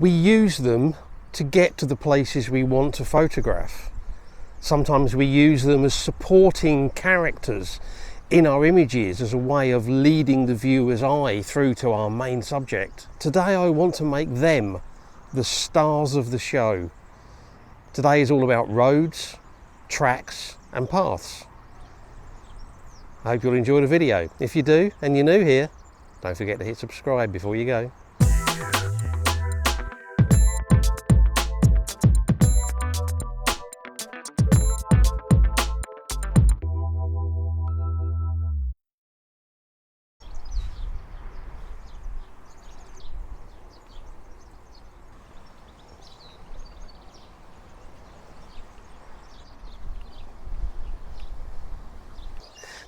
We use them to get to the places we want to photograph. Sometimes we use them as supporting characters in our images as a way of leading the viewer's eye through to our main subject. Today I want to make them the stars of the show. Today is all about roads, tracks and paths. I hope you'll enjoy the video. If you do and you're new here, don't forget to hit subscribe before you go.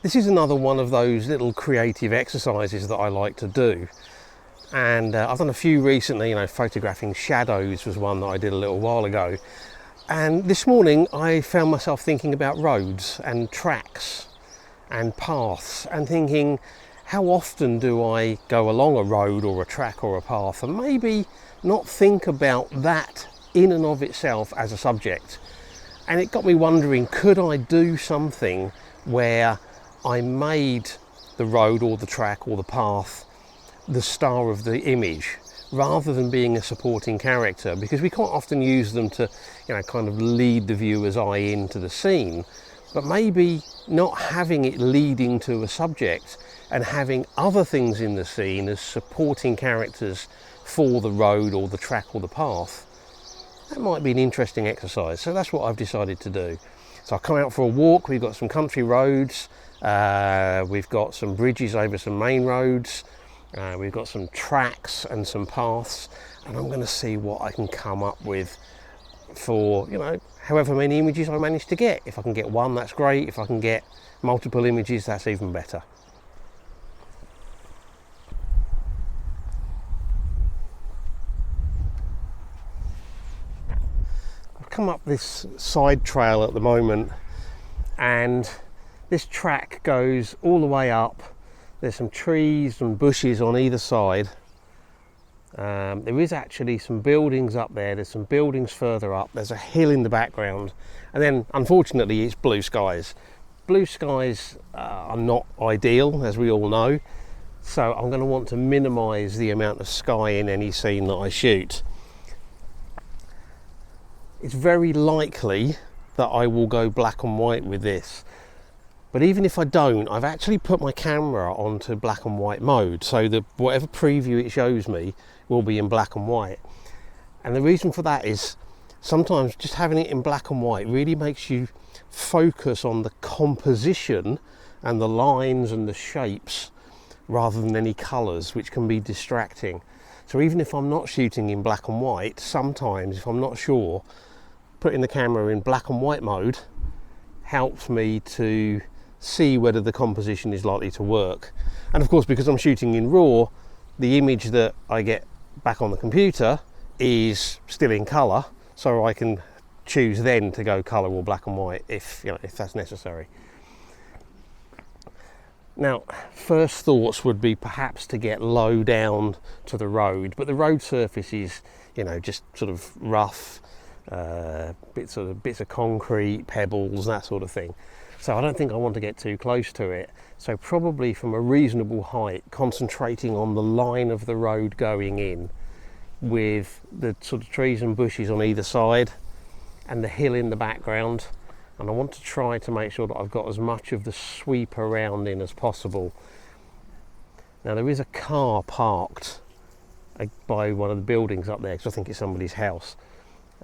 This is another one of those little creative exercises that I like to do, and I've done a few recently. Photographing shadows was one that I did a little while ago, and this morning I found myself thinking about roads and tracks and paths and thinking, how often do I go along a road or a track or a path and maybe not think about that in and of itself as a subject? And it got me wondering, could I do something where I made the road or the track or the path the star of the image rather than being a supporting character? Because we quite often use them to, kind of lead the viewer's eye into the scene, but maybe not having it leading to a subject and having other things in the scene as supporting characters for the road or the track or the path. That might be an interesting exercise. So that's what I've decided to do. So I've come out for a walk. We've got some country roads. We've got some bridges over some main roads. We've got some tracks and some paths. And I'm going to see what I can come up with for, however many images I manage to get. If I can get one, that's great. If I can get multiple images, that's even better. I've come up this side trail at the moment, and this track goes all the way up. There's some trees and bushes on either side. There is actually some buildings up there. There's some buildings further up. There's a hill in the background. And then, unfortunately, it's blue skies. Blue skies are not ideal, as we all know. So I'm going to want to minimise the amount of sky in any scene that I shoot. It's very likely that I will go black and white with this. But even if I don't, I've actually put my camera onto black and white mode, so that whatever preview it shows me will be in black and white. And the reason for that is sometimes just having it in black and white really makes you focus on the composition and the lines and the shapes rather than any colours, which can be distracting. So even if I'm not shooting in black and white, sometimes if I'm not sure, putting the camera in black and white mode helps me to see whether the composition is likely to work. And of course, because I'm shooting in RAW, the image that I get back on the computer is still in colour, so I can choose then to go colour or black and white if that's necessary. Now, first thoughts would be perhaps to get low down to the road, but the road surface is, just sort of rough, bits of concrete, pebbles, that sort of thing. So I don't think I want to get too close to it. So probably from a reasonable height, concentrating on the line of the road going in, with the sort of trees and bushes on either side and the hill in the background. And I want to try to make sure that I've got as much of the sweep around in as possible. Now there is a car parked by one of the buildings up there, because I think it's somebody's house.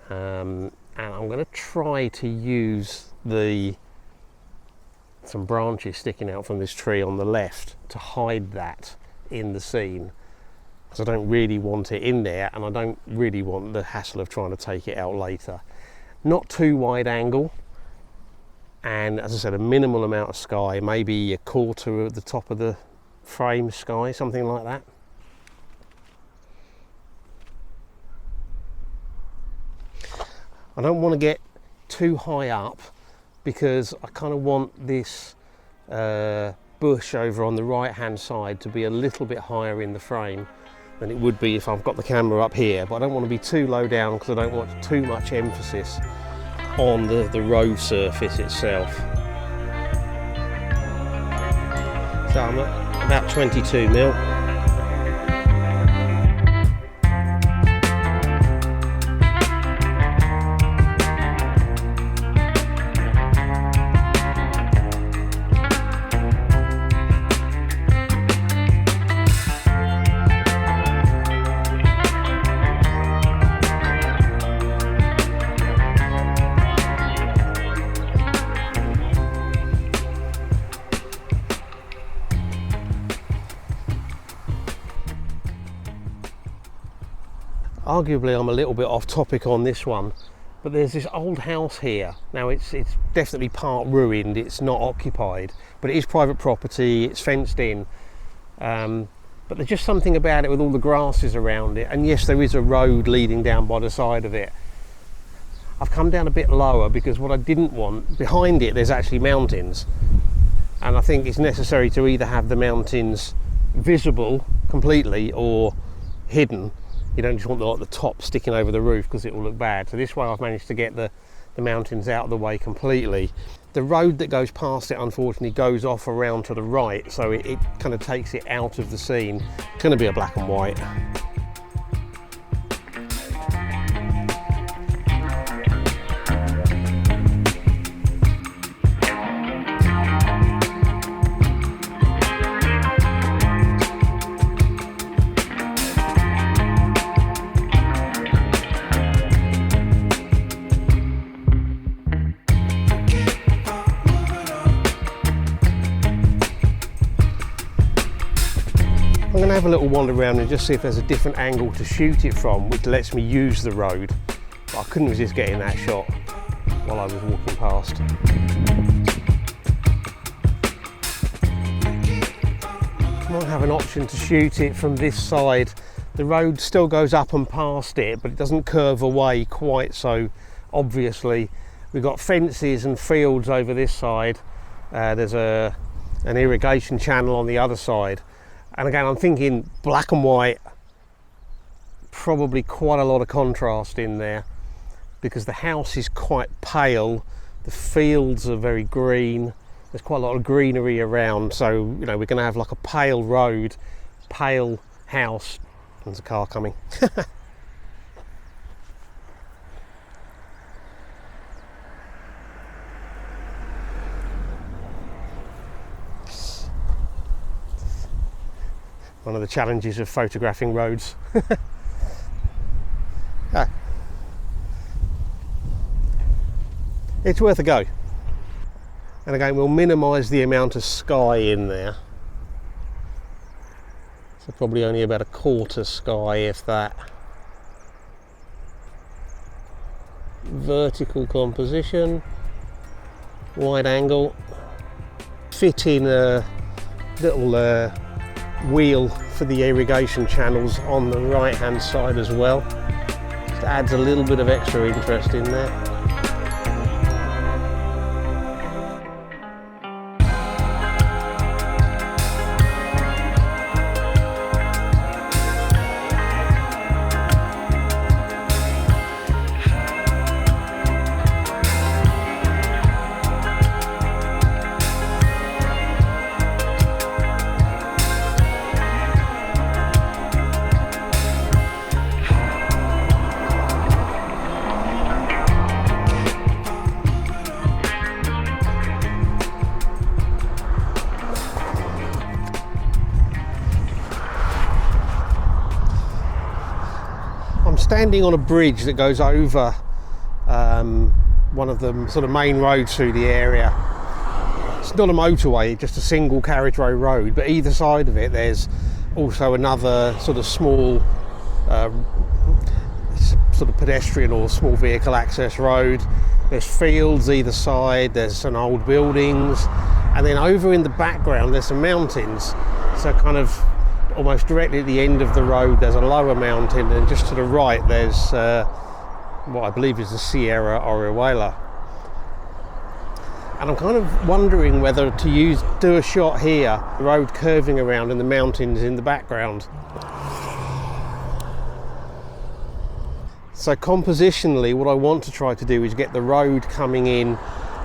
And I'm going to try to use some branches sticking out from this tree on the left to hide that in the scene, because I don't really want it in there, and I don't really want the hassle of trying to take it out later. Not too wide angle, and as I said, a minimal amount of sky, maybe a quarter of the top of the frame sky, something like that. I don't want to get too high up, because I kind of want this bush over on the right hand side to be a little bit higher in the frame than it would be if I've got the camera up here, but I don't want to be too low down because I don't want too much emphasis on the road surface itself. So I'm at about 22 mil. Arguably I'm a little bit off topic on this one, but there's this old house here. Now it's definitely part ruined, it's not occupied, but it is private property, it's fenced in. But there's just something about it with all the grasses around it, and yes, there is a road leading down by the side of it. I've come down a bit lower because what I didn't want, behind it there's actually mountains, and I think it's necessary to either have the mountains visible completely or hidden. You don't just want the top sticking over the roof because it will look bad. So this way I've managed to get the mountains out of the way completely. The road that goes past it unfortunately goes off around to the right, so it kind of takes it out of the scene. It's going to be a black and white. I'm going to have a little wander around and just see if there's a different angle to shoot it from, which lets me use the road. But I couldn't resist getting that shot while I was walking past. Might have an option to shoot it from this side. The road still goes up and past it, but it doesn't curve away quite so obviously. We've got fences and fields over this side. There's an irrigation channel on the other side. And again, I'm thinking black and white, probably quite a lot of contrast in there because the house is quite pale, the fields are very green, there's quite a lot of greenery around, so you know we're going to have like a pale road, pale house. There's a car coming. One of the challenges of photographing roads. It's worth a go. And again, we'll minimise the amount of sky in there. So probably only about a quarter sky, if that. Vertical composition, wide angle. Fit in a little wheel for the irrigation channels on the right hand side as well. Just adds a little bit of extra interest in there. Standing on a bridge that goes over one of the sort of main roads through the area. It's not a motorway, just a single carriageway road, but either side of it there's also another sort of small sort of pedestrian or small vehicle access road. There's fields either side, there's some old buildings, and then over in the background there's some mountains. So kind of almost directly at the end of the road there's a lower mountain, and just to the right there's what I believe is the Sierra Orihuela. And I'm kind of wondering whether to do a shot here, the road curving around and the mountains in the background. So compositionally, what I want to try to do is get the road coming in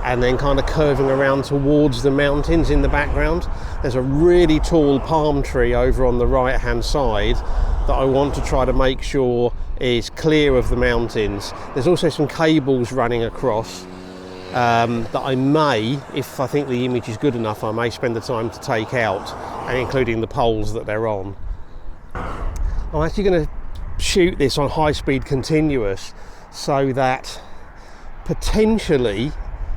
and then kind of curving around towards the mountains in the background. There's a really tall palm tree over on the right hand side that I want to try to make sure is clear of the mountains. There's also some cables running across that I may, if I think the image is good enough, I may spend the time to take out, and including the poles that they're on. I'm actually going to shoot this on high speed continuous so that potentially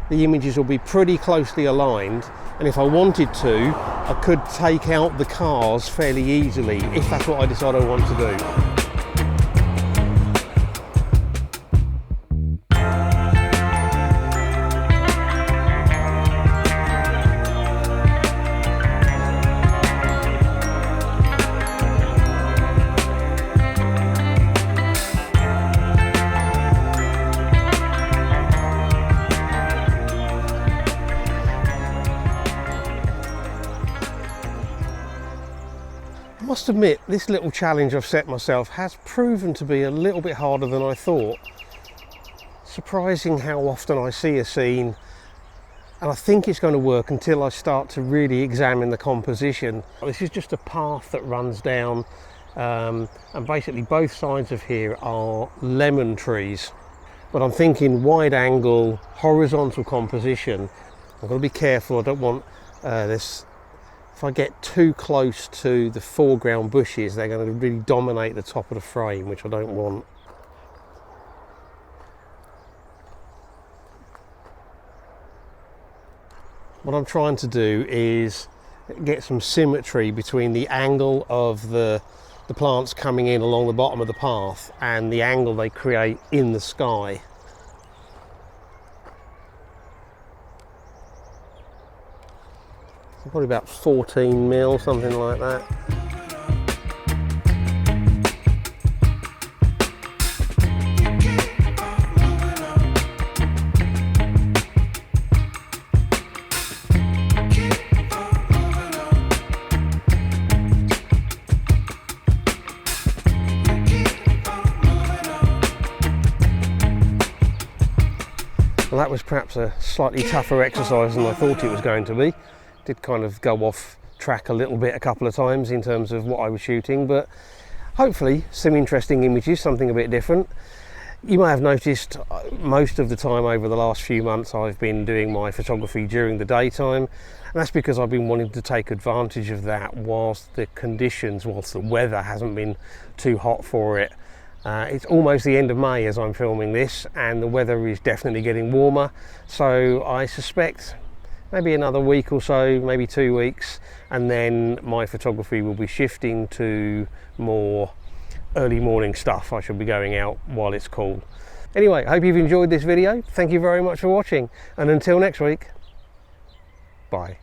the images will be pretty closely aligned, and if I wanted to, I could take out the cars fairly easily if that's what I decide I want to do. I must admit, this little challenge I've set myself has proven to be a little bit harder than I thought. Surprising how often I see a scene and I think it's going to work until I start to really examine the composition. This is just a path that runs down and basically both sides of here are lemon trees. But I'm thinking wide angle, horizontal composition. I've got to be careful, I don't want this. If I get too close to the foreground bushes, they're going to really dominate the top of the frame, which I don't want. What I'm trying to do is get some symmetry between the angle of the plants coming in along the bottom of the path and the angle they create in the sky. Probably about 14 mil, something like that. Well, that was perhaps a slightly tougher exercise than I thought it was going to be. Did kind of go off track a little bit a couple of times in terms of what I was shooting, but hopefully some interesting images, something a bit different. You may have noticed most of the time over the last few months I've been doing my photography during the daytime, and that's because I've been wanting to take advantage of that whilst the weather hasn't been too hot for it. It's almost the end of May as I'm filming this, and the weather is definitely getting warmer, so I suspect maybe another week or so, maybe 2 weeks, and then my photography will be shifting to more early morning stuff. I should be going out while it's cool. Anyway, I hope you've enjoyed this video. Thank you very much for watching, and until next week, bye.